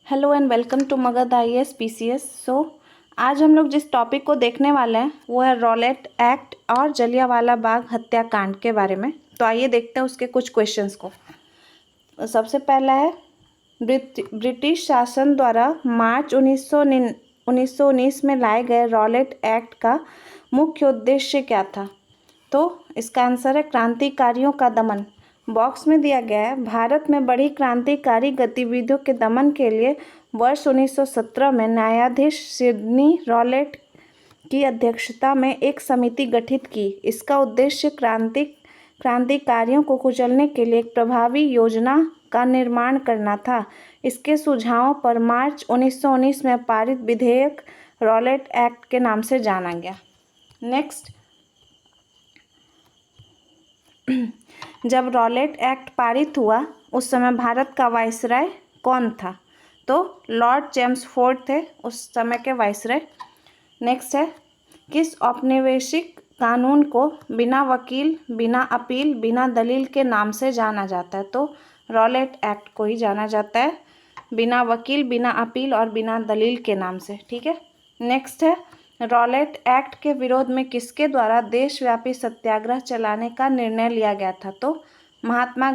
Hello and welcome to Magadh IAS PCS। आज हम लोग जिस टॉपिक को देखने वाले हैं वो है रॉलेट एक्ट और जलियांवाला बाग हत्याकांड के बारे में। तो आइए देखते हैं उसके कुछ क्वेश्चंस को। सबसे पहला है, ब्रिटिश शासन द्वारा मार्च 1919 में लाए गए रॉलेट एक्ट का मुख्य उद्देश्य क्या था? तो इसका आंसर है क्रांतिकारियों का दमन। बॉक्स में दिया गया है, भारत में बड़ी क्रांतिकारी गतिविधियों के दमन के लिए वर्ष 1917 में न्यायाधीश सिडनी रॉलेट की अध्यक्षता में एक समिति गठित की। इसका उद्देश्य क्रांतिकारियों को कुचलने के लिए एक प्रभावी योजना का निर्माण करना था। इसके सुझावों पर मार्च 1919 में पारित विधेयक रॉलेट एक्ट के नाम से जाना गया। नेक्स्ट, जब रॉलेट एक्ट पारित हुआ उस समय भारत का वायसराय कौन था? तो लॉर्ड चेम्सफोर्ड थे उस समय के वायसराय। नेक्स्ट है, किस औपनिवेशिक कानून को बिना वकील, बिना अपील, बिना दलील के नाम से जाना जाता है? तो रॉलेट एक्ट को ही जाना जाता है बिना वकील, बिना अपील और बिना दलील के नाम से। ठीक है। नेक्स्ट है, रॉलेट एक्ट के विरोध में किसके द्वारा देशव्यापी सत्याग्रह चलाने का निर्णय लिया गया था? तो महात्मा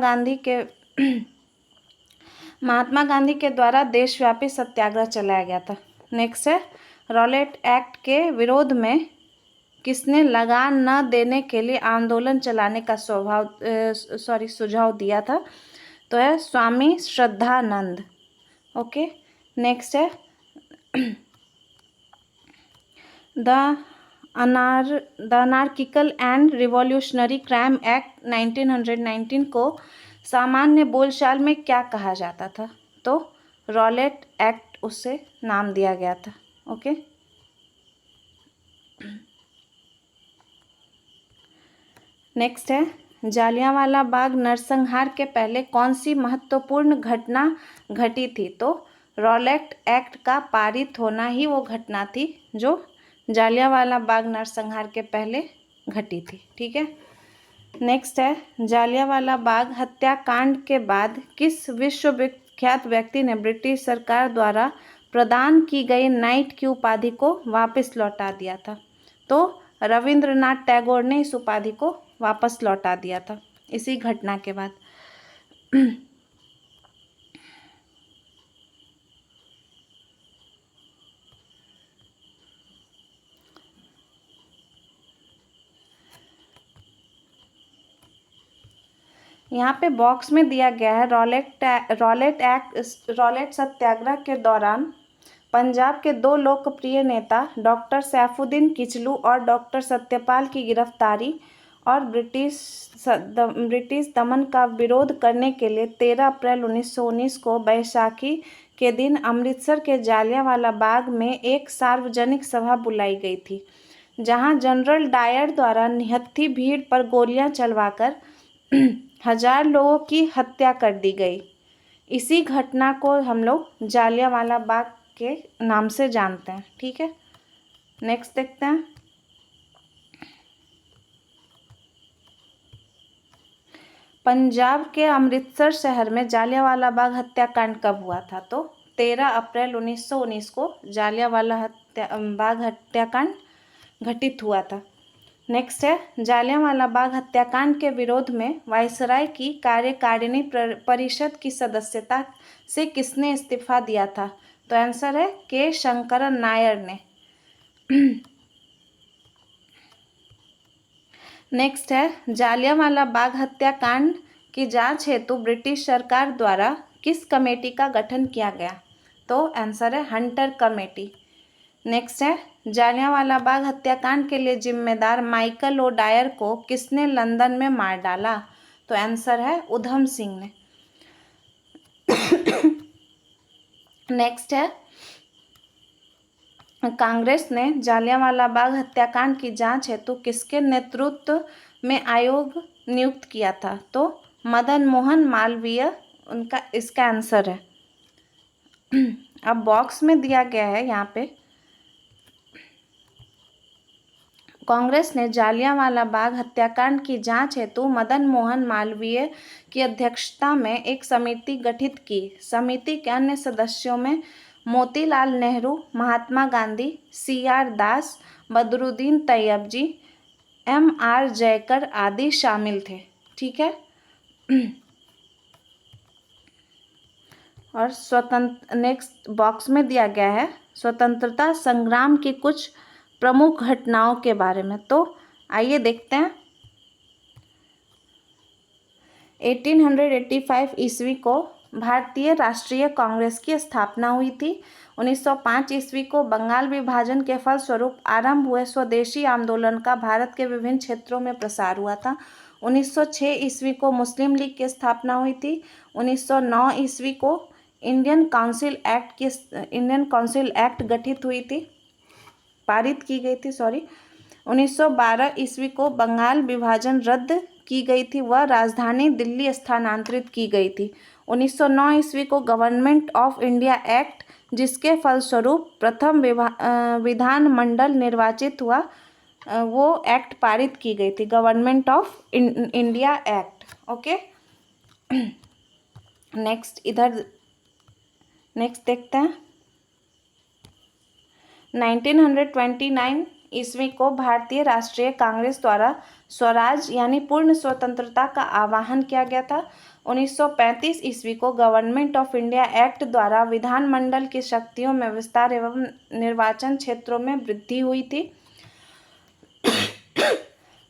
गांधी के द्वारा देशव्यापी सत्याग्रह चलाया गया था। नेक्स्ट है, रॉलेट एक्ट के विरोध में किसने लगान न देने के लिए आंदोलन चलाने का सुझाव दिया था? तो है स्वामी श्रद्धानंद। ओके। नेक्स्ट है, the anarchical and revolutionary crime act 1919 को सामान्य बोलचाल में क्या कहा जाता था? तो रॉलेट एक्ट उससे नाम दिया गया था। ओके। नेक्स्ट है, जालियांवाला बाग नरसंहार के पहले कौन सी महत्वपूर्ण घटना घटी थी? तो रॉलेट एक्ट का पारित होना ही वो घटना थी जो जालियांवाला बाग नरसंहार के पहले घटी थी। ठीक है। नेक्स्ट है, जालियांवाला बाग हत्याकांड के बाद किस विश्वविख्यात व्यक्ति ने ब्रिटिश सरकार द्वारा प्रदान की गई नाइट की उपाधि को वापस लौटा दिया था? तो रविंद्रनाथ टैगोर ने इस उपाधि को वापस लौटा दिया था इसी घटना के बाद। यहाँ पे बॉक्स में दिया गया है, रॉलेट सत्याग्रह के दौरान पंजाब के दो लोकप्रिय नेता डॉक्टर सैफुद्दीन किचलू और डॉक्टर सत्यपाल की गिरफ्तारी और ब्रिटिश दमन का विरोध करने के लिए 13 अप्रैल 1919 को बैसाखी के दिन अमृतसर के जालियांवाला बाग में एक सार्वजनिक सभा बुलाई गई थी, जहां जनरल डायर द्वारा निहत्थी भीड़ पर गोलियां चलवाकर 1000 लोगों की हत्या कर दी गई। इसी घटना को हम लोग जालियांवाला बाग के नाम से जानते हैं। ठीक है। नेक्स्ट देखते हैं, पंजाब के अमृतसर शहर में जालियांवाला बाग हत्याकांड कब हुआ था? तो 13 अप्रैल 1919 को जालियांवाला बाग हत्याकांड घटित हुआ था। नेक्स्ट है, जालियांवाला बाग हत्याकांड के विरोध में वायसराय की कार्यकारिणी परिषद की सदस्यता से किसने इस्तीफा दिया था? तो आंसर है के शंकरन नायर ने। नेक्स्ट है, जालियांवाला बाग हत्याकांड की जांच हेतु ब्रिटिश सरकार द्वारा किस कमेटी का गठन किया गया? तो आंसर है हंटर कमेटी। नेक्स्ट है, जालियांवाला बाग हत्याकांड के लिए जिम्मेदार माइकल ओ डायर को किसने लंदन में मार डाला? तो आंसर है उधम सिंह ने। नेक्स्ट है, कांग्रेस ने जालियांवाला बाग हत्याकांड की जांच हेतु किसके नेतृत्व में आयोग नियुक्त किया था? तो मदन मोहन मालवीय उनका इसका आंसर है। अब बॉक्स में दिया गया है यहाँ पे कांग्रेस ने जालियांवाला बाग हत्याकांड की जांच हेतु मदन मोहन मालवीय की अध्यक्षता में एक समिति गठित की। समिति के अन्य सदस्यों में मोतीलाल नेहरू, महात्मा गांधी, CR दास, बदरुद्दीन तैयबजी, MR जयकर आदि शामिल थे। ठीक है। और नेक्स्ट बॉक्स में दिया गया है स्वतंत्रता संग्राम की कुछ प्रमुख घटनाओं के बारे में। तो आइए देखते हैं। 1885 ईस्वी को भारतीय राष्ट्रीय कांग्रेस की स्थापना हुई थी। 1905 ईस्वी को बंगाल विभाजन के फलस्वरूप आरंभ हुए स्वदेशी आंदोलन का भारत के विभिन्न क्षेत्रों में प्रसार हुआ था। 1906 ईस्वी को मुस्लिम लीग की स्थापना हुई थी। 1909 ईस्वी को इंडियन काउंसिल एक्ट गठित हुई थी, पारित की गई थी। 1912 ईस्वी को बंगाल विभाजन रद्द की गई थी व राजधानी दिल्ली स्थानांतरित की गई थी। 1909 ईस्वी को गवर्नमेंट ऑफ इंडिया एक्ट, जिसके फलस्वरूप प्रथम विधानमंडल निर्वाचित हुआ, वो एक्ट पारित की गई थी, government of India act. Okay. Next देखते हैं। 1929 ईस्वी को भारतीय राष्ट्रीय कांग्रेस द्वारा स्वराज यानी पूर्ण स्वतंत्रता का आह्वान किया गया था। 1935 ईस्वी को गवर्नमेंट ऑफ इंडिया एक्ट द्वारा विधानमंडल की शक्तियों में विस्तार एवं निर्वाचन क्षेत्रों में वृद्धि हुई थी।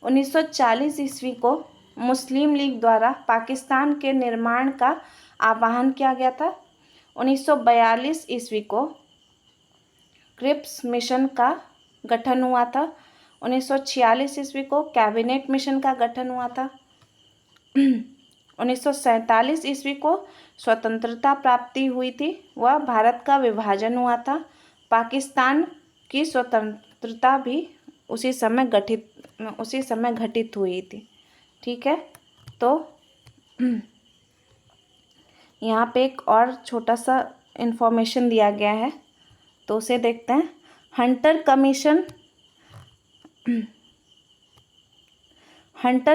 1940 ईस्वी को मुस्लिम लीग द्वारा पाकिस्तान के निर्माण का आह्वान किया गया था। 1942 ईस्वी को क्रिप्स मिशन का गठन हुआ था। 1946 ईस्वी को कैबिनेट मिशन का गठन हुआ था। 1947 ईस्वी को स्वतंत्रता प्राप्ति हुई थी व भारत का विभाजन हुआ था। पाकिस्तान की स्वतंत्रता भी उसी समय घटित हुई थी। ठीक है। तो यहाँ पे एक और छोटा सा इन्फॉर्मेशन दिया गया है, तो उसे देखते हैं। हंटर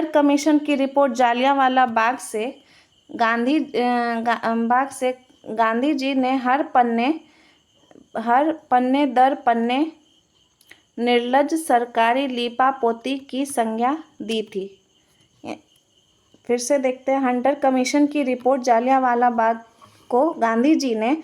कमीशन की रिपोर्ट जालियांवाला बाग से गांधी जी ने हर पन्ने दर पन्ने निर्लज सरकारी लीपापोती की संज्ञा दी थी। फिर से देखते हैं। हंटर कमीशन की रिपोर्ट जालियांवाला बाग को गांधी जी ने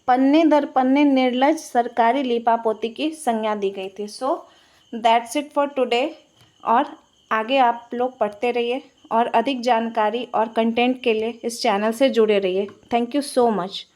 पन्ने दर पन्ने निर्लज सरकारी लीपापोती की संज्ञा दी गई थी। So that's it for today. और आगे आप लोग पढ़ते रहिए और अधिक जानकारी और कंटेंट के लिए इस चैनल से जुड़े रहिए। Thank you so much.